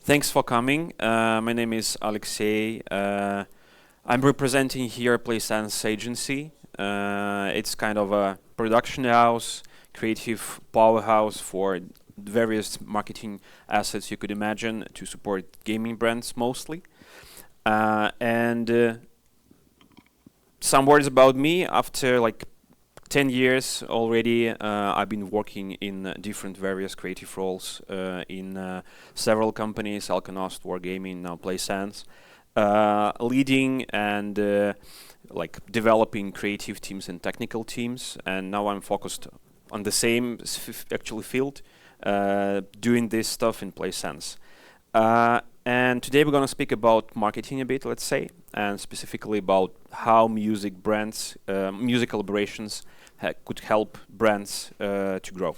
Thanks for coming. My name is Alexey. I'm representing here PlaySense Agency. It's kind of a production house, creative powerhouse for various marketing assets you could imagine to support gaming brands mostly. And some words about me. After like 10 years already, I've been working in different various creative roles in several companies, Alkanost, Wargaming, now PlaySense, leading and like developing creative teams and technical teams. And now I'm focused on the same actually field, doing this stuff in PlaySense. And today we're going to speak about marketing a bit, let's say, and specifically about how music brands, music collaborations could help brands to grow.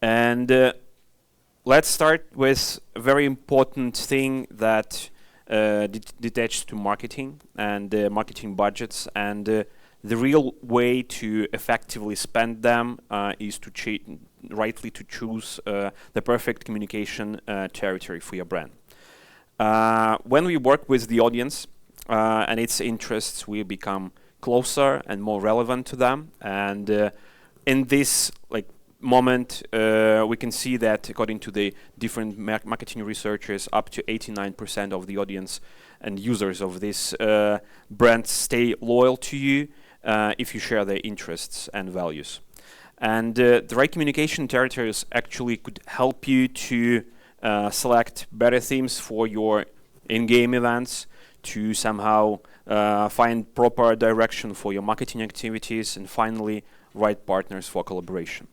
And let's start with a very important thing that detached to marketing and marketing budgets, and the real way to effectively spend them is to rightly to choose the perfect communication territory for your brand. When we work with the audience and its interests, we become closer and more relevant to them. And in this moment, we can see that according to the different marketing researchers, up to 89% of the audience and users of this brand stay loyal to you if you share their interests and values. And the right communication territories actually could help you to select better themes for your in-game events, to somehow find proper direction for your marketing activities, and finally, right partners for collaboration.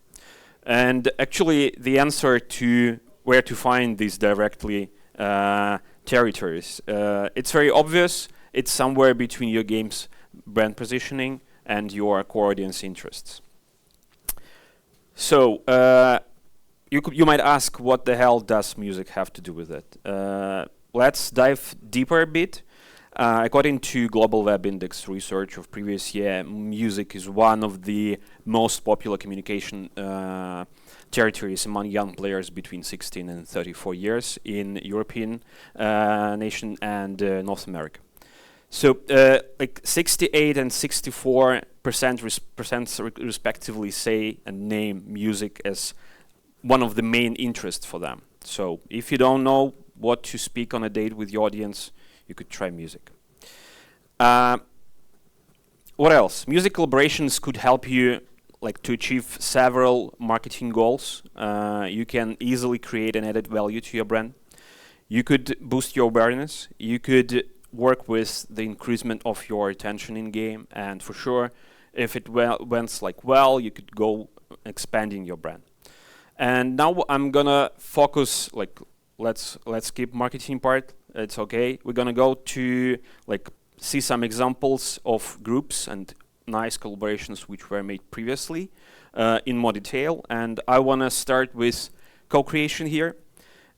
And actually, the answer to where to find these directly territories, it's very obvious. It's somewhere between your game's brand positioning and your core audience interests. So you might ask, what the hell does music have to do with it? Let's dive deeper a bit. According to Global Web Index research of previous year, music is one of the most popular communication territories among young players between 16 and 34 years in European nation and North America. So like 68 and 64% respectively say and name music as one of the main interests for them. So if you don't know what to speak on a date with your audience, you could try music. What else? Music collaborations could help you to achieve several marketing goals. You can easily create an added value to your brand. You could boost your awareness. You could work with the increasement of your attention in game, and for sure, if it went well, you could go expanding your brand. And now I'm gonna focus let's skip marketing part. It's okay. We're gonna go to see some examples of groups and nice collaborations which were made previously in more detail. And I wanna start with co-creation here.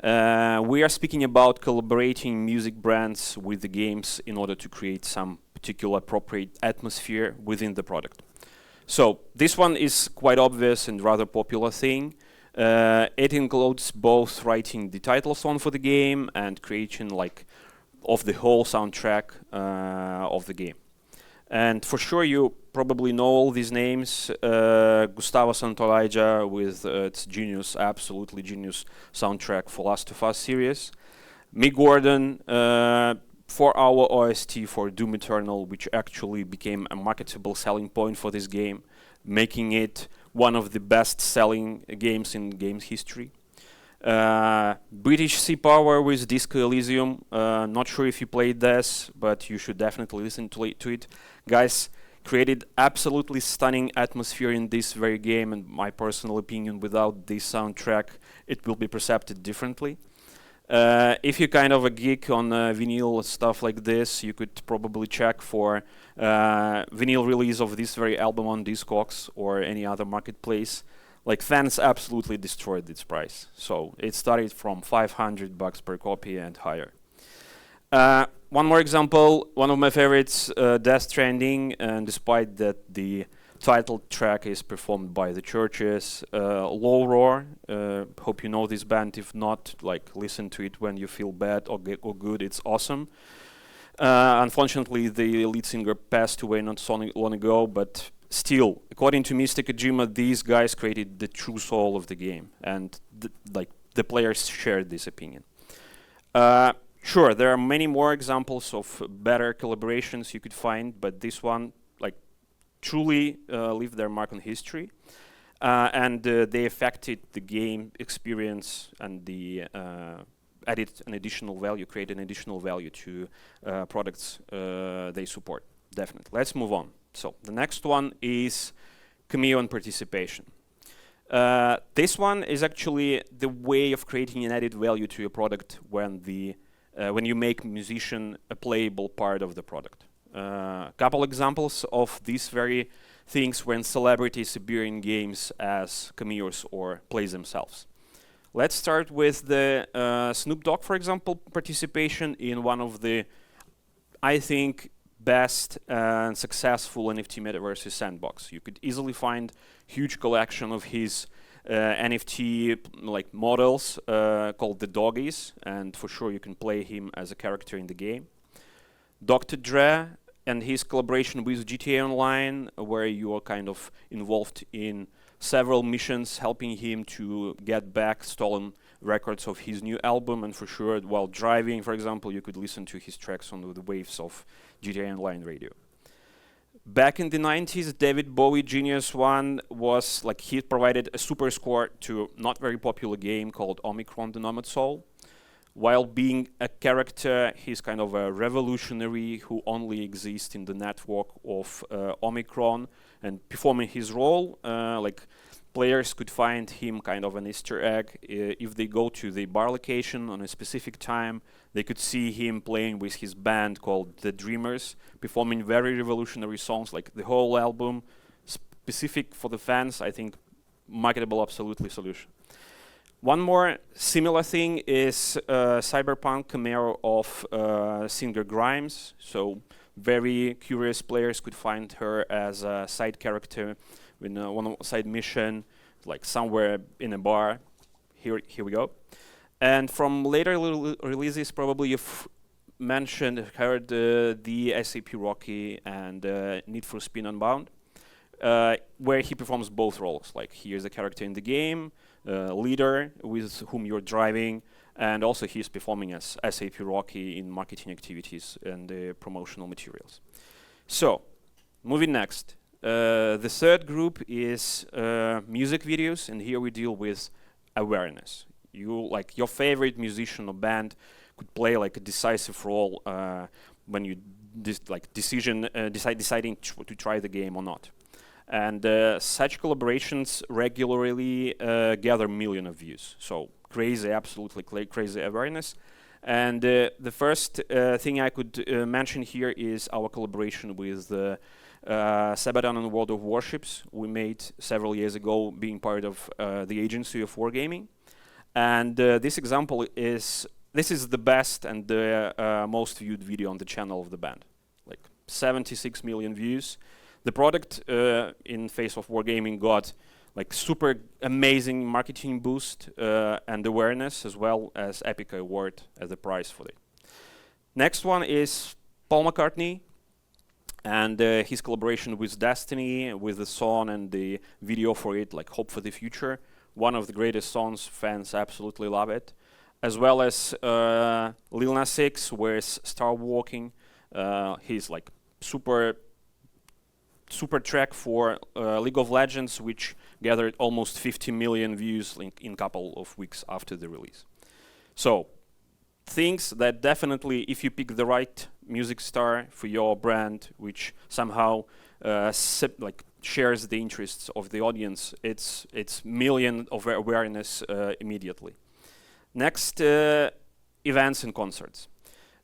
We are speaking about collaborating music brands with the games in order to create some particular appropriate atmosphere within the product. So this one is quite obvious and rather popular thing. It includes both writing the title song for the game and creation of the whole soundtrack of the game. And for sure you probably know all these names. Gustavo Santaolalla with its genius, absolutely genius soundtrack for Last of Us series. Mick Gordon for our OST for Doom Eternal, which actually became a marketable selling point for this game, making it one of the best-selling games in games history. British Sea Power with Disco Elysium. Not sure if you played this, but you should definitely listen to it. Guys created absolutely stunning atmosphere in this very game, and my personal opinion, without this soundtrack, it will be perceived differently. If you're kind of a geek on vinyl stuff like this, you could probably check for vinyl release of this very album on Discogs or any other marketplace. Fans absolutely destroyed its price. So it started from $500 per copy and higher. One more example, one of my favorites, Death Stranding, and despite that the title track is performed by the Churches, Low Roar, hope you know this band. If not, like, listen to it when you feel bad or good, it's awesome. Unfortunately, the lead singer passed away not so long ago, but still, according to Mr. Kojima, these guys created the true soul of the game, and the players shared this opinion. Sure, there are many more examples of better collaborations you could find, but this one, like, truly leave their mark on history, and they affected the game experience and the added an additional value, create an additional value to products they support. Definitely. Let's move on. So the next one is cameo and participation. This one is actually the way of creating an added value to your product when you make musician a playable part of the product. Couple examples of these very things when celebrities appear in games as cameos or play themselves. Let's start with the Snoop Dogg, for example, participation in one of the, I think, best and successful NFT metaverse Sandbox. You could easily find huge collection of his NFT like models called the Doggies, and for sure you can play him as a character in the game. Dr. Dre and his collaboration with GTA Online, where you are kind of involved in several missions helping him to get back stolen records of his new album, and for sure while driving, for example, you could listen to his tracks on the waves of GTA Online radio. Back in the 90s, David Bowie Genius One was like he provided a super score to not very popular game called Omicron: The Nomad Soul. While being a character, he's kind of a revolutionary who only exists in the network of Omicron, and performing his role, like players could find him kind of an Easter egg. If they go to the bar location on a specific time, they could see him playing with his band called The Dreamers, performing very revolutionary songs, like the whole album, specific for the fans, I think, marketable absolutely solution. One more similar thing is Cyberpunk cameo of singer Grimes. So very curious players could find her as a side character in one side mission, like somewhere in a bar. Here we go. And from later releases, probably you've heard the SAP Rocky and Need for Speed Unbound, where he performs both roles. Like he is a character in the game, leader with whom you're driving, and also he's performing as SAP Rocky in marketing activities and promotional materials. So, moving next. The third group is music videos, and here we deal with awareness. Like your favorite musician or band could play like a decisive role when you deciding to try the game or not. And such collaborations regularly gather millions of views. So crazy, absolutely crazy awareness. And the first thing I could mention here is our collaboration with Sabaton and World of Warships we made several years ago, being part of the agency of Wargaming. And this example is the best and the most viewed video on the channel of the band, like 76 million views. The product in face of Wargaming got like super amazing marketing boost and awareness, as well as Epic Award as the prize for it. Next one is Paul McCartney and his collaboration with Destiny, with the song and the video for it, like Hope for the Future. One of the greatest songs, fans absolutely love it. As well as Lil Nas X, where Star Walking, he's like super track for League of Legends, which gathered almost 50 million views in a couple of weeks after the release. So, things that definitely, if you pick the right music star for your brand, which somehow shares the interests of the audience, it's million of awareness immediately. Next, events and concerts.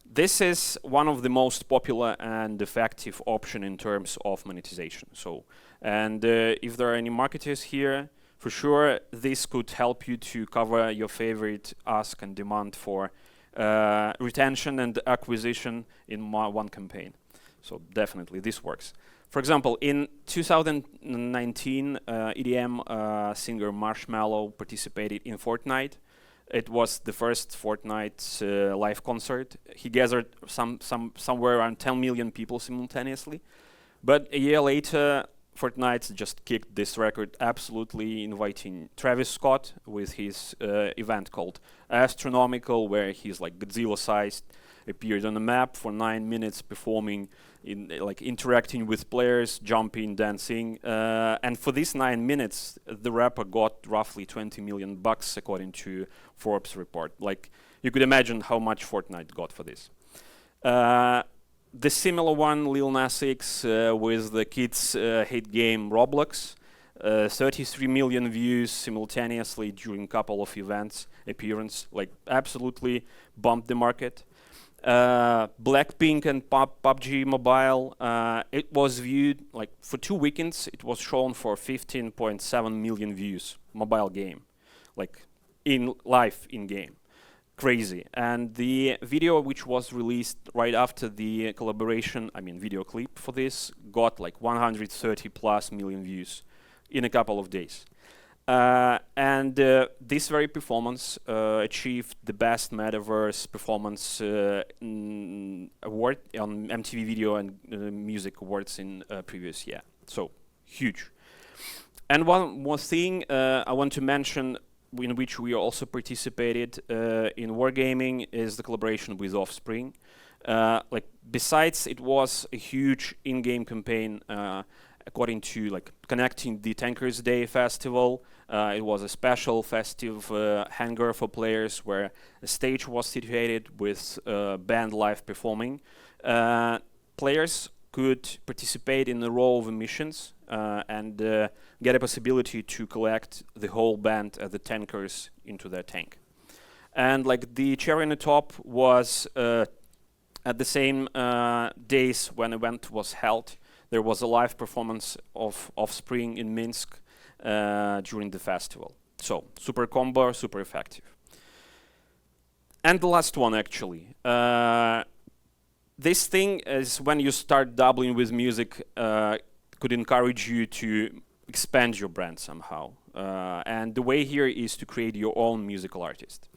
This is one of the most popular and effective option in terms of monetization. So, and if there are any marketers here, for sure this could help you to cover your favorite ask and demand for retention and acquisition in one campaign. So definitely this works. For example, in 2019, EDM singer Marshmello participated in Fortnite. It was the first Fortnite live concert. He gathered somewhere around 10 million people simultaneously. But a year later, Fortnite just kicked this record, absolutely inviting Travis Scott with his event called Astronomical, where he's like Godzilla-sized, appeared on the map for 9 minutes, performing, interacting with players, jumping, dancing, and for these 9 minutes, the rapper got roughly $20 million, according to Forbes report. Like, you could imagine how much Fortnite got for this. The similar one, Lil Nas X, with the kids' hit game Roblox, 33 million views simultaneously during a couple of events appearance, like absolutely bumped the market. Blackpink and PUBG Mobile, it was viewed, like for 2 weekends, it was shown for 15.7 million views, mobile game, like live in-game. Crazy. And the video which was released right after the collaboration, video clip for this, got like 130 plus million views in a couple of days. And this very performance achieved the best metaverse performance award on MTV Video and Music Awards in previous year. So huge. And one more thing I want to mention, in which we also participated in Wargaming, is the collaboration with Offspring. Besides, it was a huge in-game campaign. According to connecting the Tankers Day festival, it was a special festive hangar for players where a stage was situated with band live performing. Players could participate in a row of missions and get a possibility to collect the whole band at the tankers into their tank. And the cherry on the top was at the same days when the event was held, there was a live performance of Offspring in Minsk during the festival. So, super combo, super effective. And the last one, actually. This thing is when you start dabbling with music, could encourage you to expand your brand somehow. And the way here is to create your own musical artist.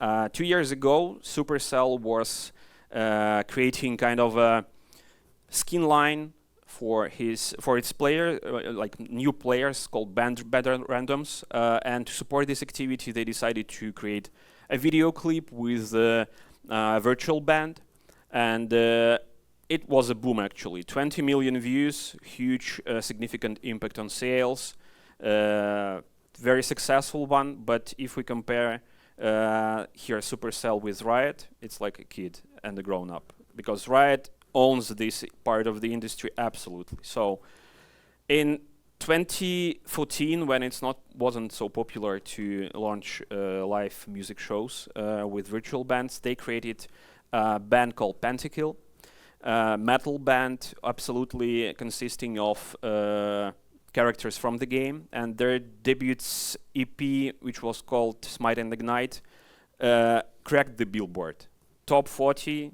2 years ago, Supercell was creating kind of a skin line for its player, new players called Band Better Randoms, and to support this activity, they decided to create a video clip with a virtual band, and it was a boom actually. 20 million views, huge, significant impact on sales, very successful one. But if we compare here Supercell with Riot, it's like a kid and a grown-up, because Riot owns this part of the industry absolutely. So in 2014, when it wasn't so popular to launch live music shows with virtual bands, they created a band called Pentakill, metal band, absolutely consisting of characters from the game, and their debut EP, which was called Smite and Ignite, cracked the Billboard top 40,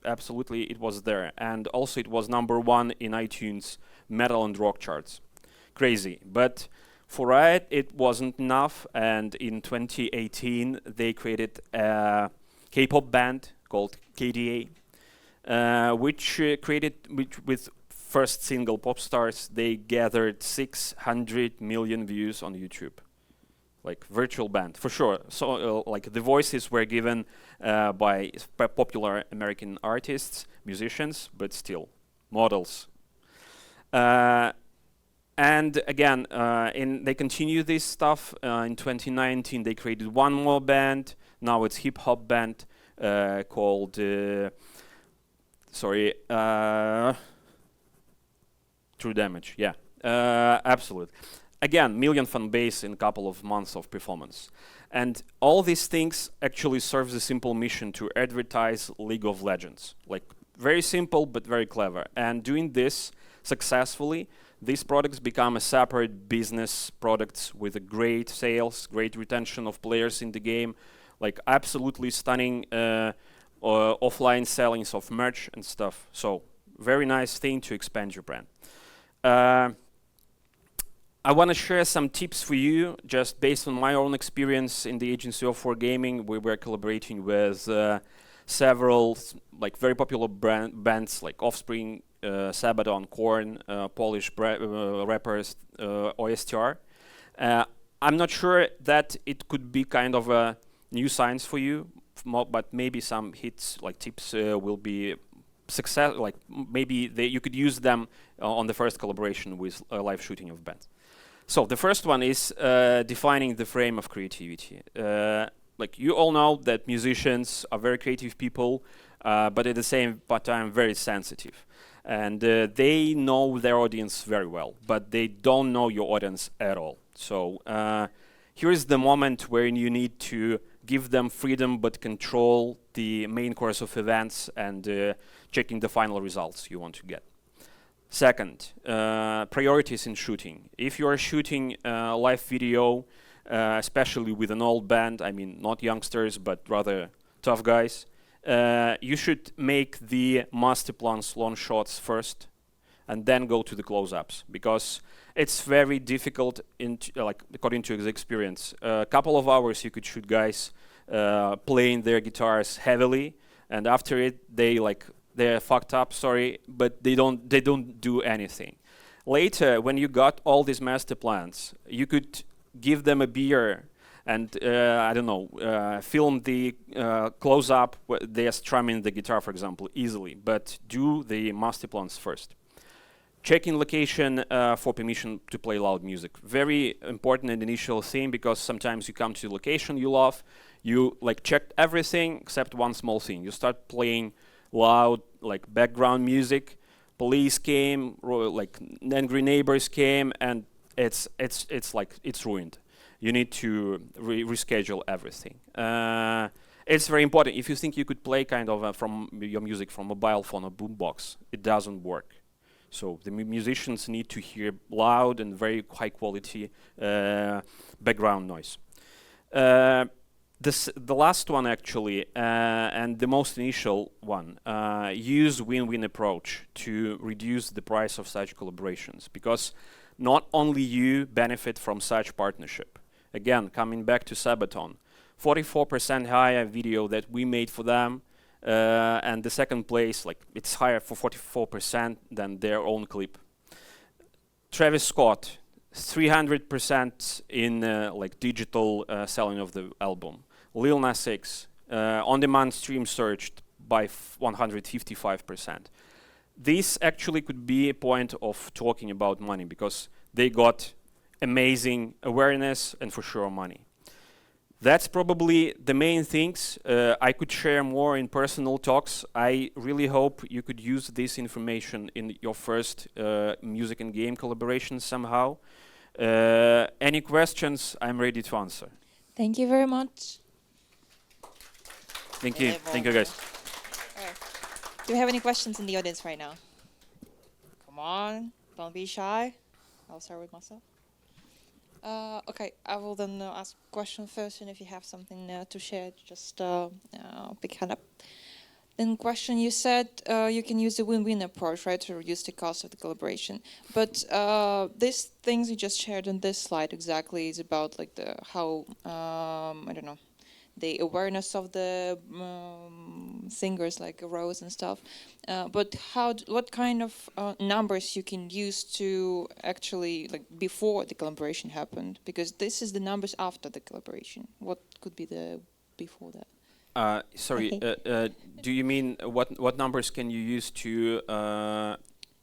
absolutely it was there, and also it was #1 in iTunes metal and rock charts. Crazy. But for Riot it wasn't enough, and in 2018 they created a K-pop band called KDA, which with first single Pop Stars, they gathered 600 million views on YouTube. Virtual band, for sure. So the voices were given by popular American artists, musicians, but still models. And again, they continue this stuff. In 2019, they created one more band. Now it's hip-hop band called True Damage. Yeah, absolute. Again, million fan base in a couple of months of performance. And all these things actually serves a simple mission to advertise League of Legends. Very simple, but very clever. And doing this successfully, these products become a separate business products with a great sales, great retention of players in the game, absolutely stunning offline sellings of merch and stuff. So very nice thing to expand your brand. I want to share some tips for you, just based on my own experience in the agency of Wargaming. We were collaborating with several like very popular bands like Offspring, Sabaton, Korn, Polish rappers, OSTR. I'm not sure that it could be kind of a new science for you, but maybe some hits like tips will be success. Like maybe you could use them on the first collaboration with live shooting of bands. So the first one is defining the frame of creativity. Like you all know that musicians are very creative people, but at the same time very sensitive. And they know their audience very well, but they don't know your audience at all. So here is the moment where you need to give them freedom but control the main course of events and checking the final results you want to get. Second, priorities in shooting. If you are shooting live video, especially with an old band, I mean not youngsters but rather tough guys, you should make the master plans long shots first and then go to the close-ups, because it's very difficult like according to experience. A couple of hours you could shoot guys playing their guitars heavily, and after it they're fucked up, sorry, but they don't do anything. Later, when you got all these master plans, you could give them a beer and I don't know, film the close-up where they are strumming the guitar, for example, easily, but do the master plans first. Checking location for permission to play loud music. Very important and initial thing, because sometimes you come to a location you love, you like checked everything except one small thing. You start playing loud like background music. Police came, like angry neighbors came, and it's ruined. You need to reschedule everything. It's very important. If you think you could play kind of from your music from mobile phone or boombox, it doesn't work. So the musicians need to hear loud and very high quality background noise. The last one actually, and the most initial one, use win-win approach to reduce the price of such collaborations, because not only you benefit from such partnership. Again, coming back to Sabaton, 44% higher video that we made for them, and the second place, like it's higher for 44% than their own clip. Travis Scott, 300% in like digital selling of the album. Lil Nas X, on-demand stream surged by 155%. This actually could be a point of talking about money, because they got amazing awareness and for sure money. That's probably the main things. I could share more in personal talks. I really hope you could use this information in your first music and game collaboration somehow. Any questions? I'm ready to answer. Thank you very much. Thank you. Thank you, guys. All right. Do we have any questions in the audience right now? Come on, don't be shy. I'll start with myself. Okay, I will then ask a question first, and if you have something to share, just pick hand up. Then question, you said you can use the win-win approach, right, to reduce the cost of the collaboration. But these things you just shared on this slide exactly is about like the how, I don't know, the awareness of the singers like Rose and stuff. But what kind of numbers you can use to actually, like before the collaboration happened? Because this is the numbers after the collaboration. What could be the before that? Sorry, do you mean what numbers can you use to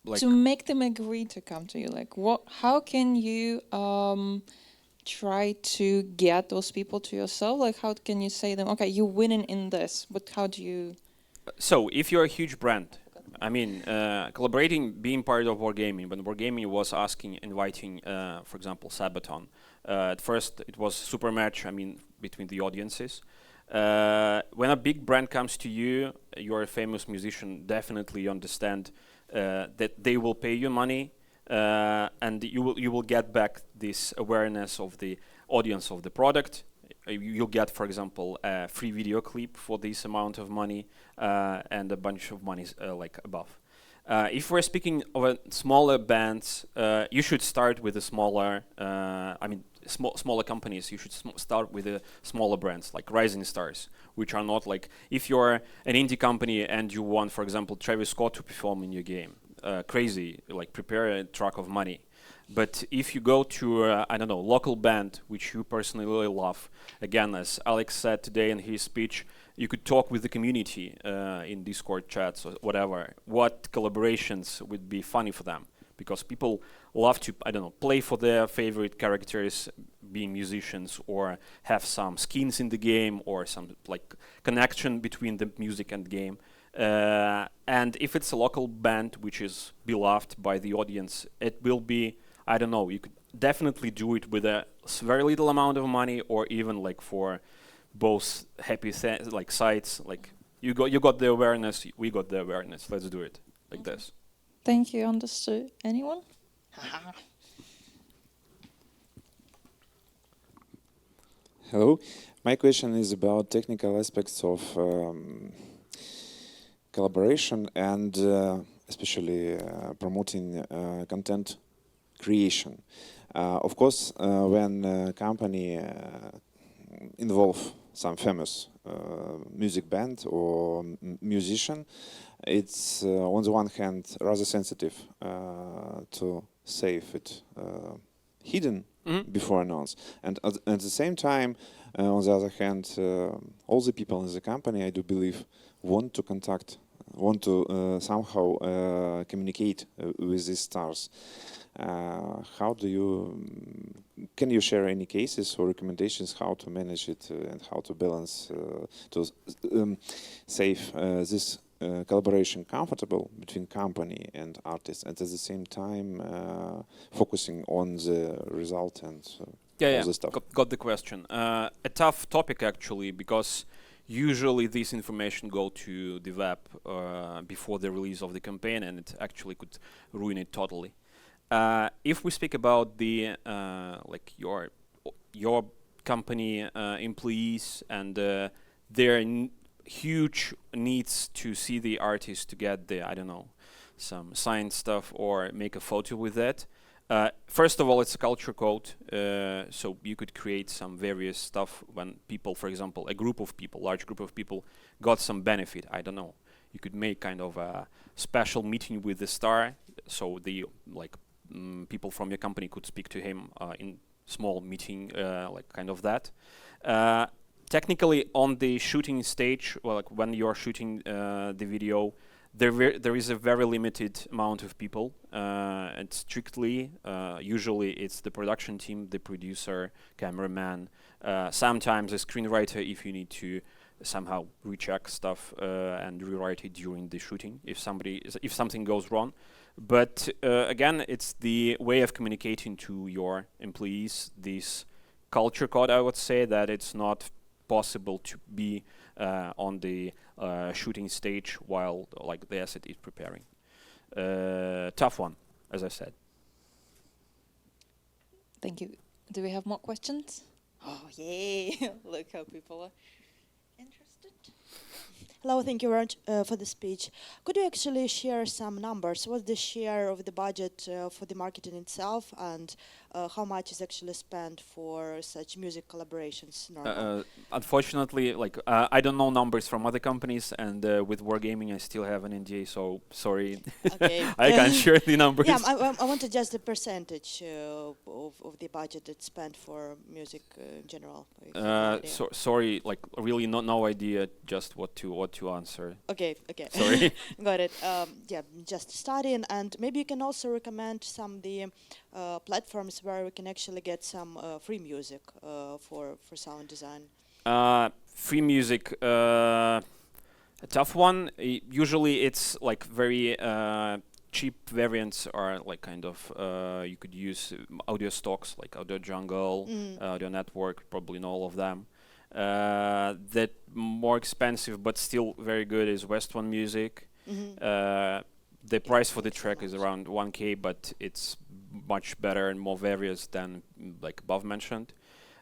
like to make them agree to come to you? Like how can you try to get those people to yourself? Like how can you say them, okay, you're winning in this, but how do you? So if you're a huge brand, I mean, collaborating, being part of Wargaming, when Wargaming was inviting, for example, Sabaton, at first it was super match, I mean, between the audiences. When a big brand comes to you, you're a famous musician, definitely understand that they will pay you money, and you will get back this awareness of the audience of the product. you'll get, for example, a free video clip for this amount of money and a bunch of money like above. If we're speaking of a smaller bands, you should start with a smaller. Smaller companies. You should start with the smaller brands like Rising Stars, which are not like if you're an indie company and you want, for example, Travis Scott to perform in your game. Crazy, like prepare a truck of money. But if you go to, I don't know, local band, which you personally really love, again, as Alex said today in his speech, you could talk with the community in Discord chats or whatever. What collaborations would be funny for them? Because people love to, I don't know, play for their favorite characters, being musicians, or have some skins in the game, or some like connection between the music and the game. And if it's a local band which is beloved by the audience, it will be, I don't know, you could definitely do it with a very little amount of money, or even like for both happy like sites, like you got the awareness, we got the awareness, let's do it like this. Thank you. Understood. Anyone? Hello. My question is about technical aspects of collaboration and especially promoting content creation. Of course, when a company involve some famous music band or musician, it's on the one hand rather sensitive to save it hidden before announce, and at the same time, on the other hand, all the people in the company, I do believe, want to somehow communicate with these stars. How do you can you share any cases or recommendations how to manage it and how to balance to save this collaboration comfortable between company and artists, and at the same time focusing on the result and all the stuff? Got the question. A tough topic actually, because usually this information go to the web before the release of the campaign, and it actually could ruin it totally. If we speak about the like your company employees and their huge needs to see the artist to get the, I don't know, some signed stuff or make a photo with that. First of all, it's a culture code, so you could create some various stuff when people, for example, a large group of people got some benefit, I don't know. You could make kind of a special meeting with the star, so the like people from your company could speak to him in small meeting, like kind of that. Technically, on the shooting stage, well, like when you're shooting the video, there is a very limited amount of people, and strictly, usually it's the production team, the producer, cameraman, sometimes a screenwriter if you need to somehow recheck stuff and rewrite it during the shooting if something goes wrong. But again, it's the way of communicating to your employees, this culture code, I would say, that it's not possible to be on the shooting stage while like the asset is preparing. Tough one, as I said. Thank you. Do we have more questions? Oh, yay. Look how people are interested. Hello, thank you very much for the speech. Could you actually share some numbers? What's the share of the budget for the marketing itself, and how much is actually spent for such music collaborations normally? Unfortunately, like I don't know numbers from other companies, and with Wargaming I still have an NDA, so sorry. Okay. I can't share the numbers. Yeah, I wanted just the percentage of the budget that's spent for music in general. Sorry, like really no idea just what to answer. Okay. Sorry. Got it. Yeah, just studying, and maybe you can also recommend some of the platforms where we can actually get some free music for sound design. Free music, a tough one. Usually it's like very cheap variants are like kind of you could use audio stocks like Audio Jungle, Audio Network, probably in all of them. That more expensive but still very good is West One Music. The price for the track is around 1K, but it's much better and more various than like above mentioned.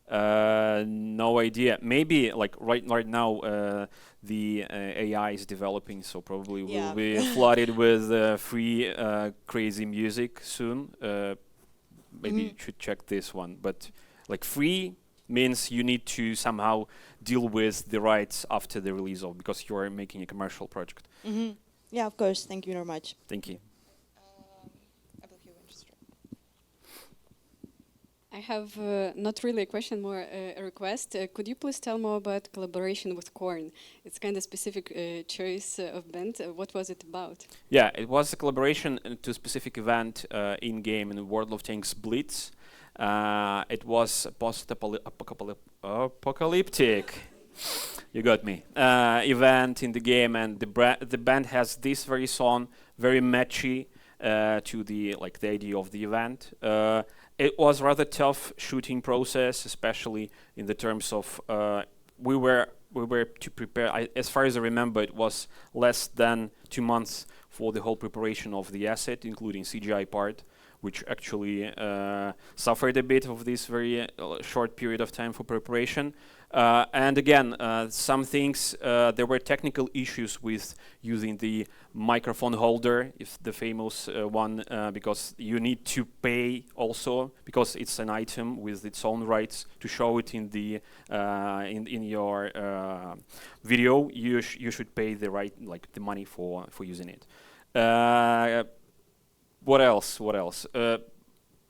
No idea. Maybe like right now the AI is developing, so probably we'll Yeah. be flooded with free crazy music soon. Maybe you should check this one. But like free means you need to somehow deal with the rights after the release of, because you are making a commercial project. Yeah, of course. Thank you very much. Thank you. I believe you were interested. I have not really a question, more a request. Could you please tell more about collaboration with Korn? It's kind of specific choice of band. What was it about? Yeah, it was a collaboration to a specific event in game in World of Tanks Blitz. It was a post-apocalyptic. You got me. Event in the game, and the band has this very song, very matchy to the idea of the event. It was rather tough shooting process, especially in the terms of we were to prepare. As far as I remember, it was less than 2 months for the whole preparation of the asset, including CGI part, which actually suffered a bit of this very short period of time for preparation. And again, some things, there were technical issues with using the microphone holder, if the famous one, because you need to pay also, because it's an item with its own rights to show it in the in your video. You should pay the the money for using it. What else?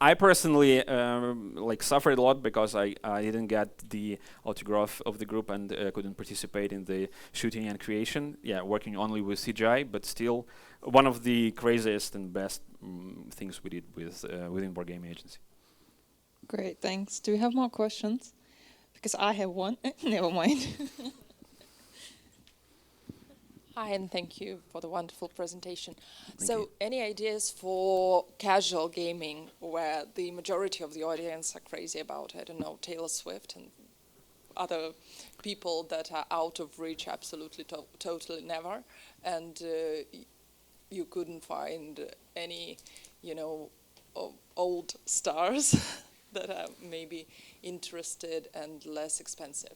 I personally suffered a lot because I didn't get the autograph of the group and couldn't participate in the shooting and creation. Yeah, working only with CGI, but still one of the craziest and best things we did with within Wargame Agency. Great, thanks. Do we have more questions? Because I have one. Never mind. Hi, and thank you for the wonderful presentation. Thank So, you. any ideas for casual gaming where the majority of the audience are crazy about, I don't know, Taylor Swift and other people that are out of reach absolutely totally never, and you couldn't find any, old stars that are maybe interested and less expensive?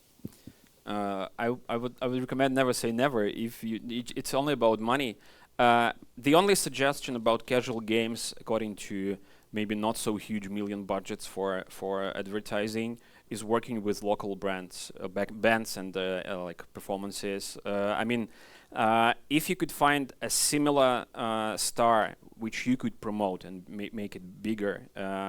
I would recommend never say never. If it's only about money. The only suggestion about casual games, according to maybe not so huge million budgets for advertising, is working with local brands, bands and performances. I mean, if you could find a similar star which you could promote and make it bigger,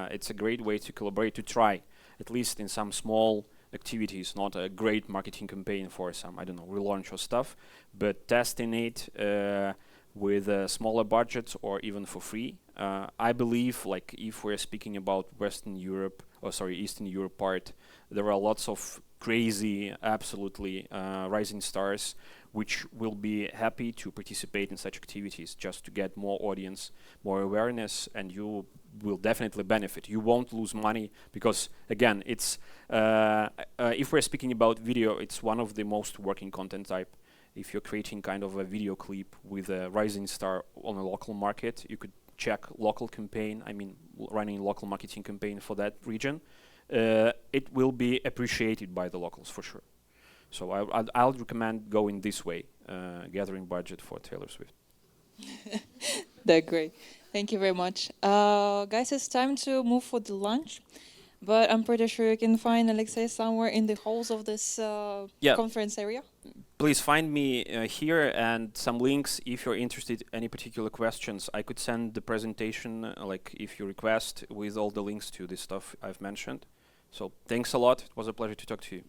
it's a great way to collaborate, to try, at least in some small activities, not a great marketing campaign for some, I don't know, relaunch or stuff, but testing it with smaller budgets or even for free. I believe, if we're speaking about Eastern Europe part, there are lots of crazy, absolutely rising stars which will be happy to participate in such activities just to get more audience, more awareness, and you will definitely benefit. You won't lose money because, again, it's if we're speaking about video, it's one of the most working content type. If you're creating kind of a video clip with a rising star on a local market, you could check local campaign, running local marketing campaign for that region. It will be appreciated by the locals for sure. So I'll recommend going this way, gathering budget for Taylor Swift. They're great. Thank you very much. Guys, it's time to move for the lunch. But I'm pretty sure you can find Alexei somewhere in the halls of this conference area. Please find me here and some links if you're interested in any particular questions. I could send the presentation, if you request, with all the links to this stuff I've mentioned. So thanks a lot. It was a pleasure to talk to you.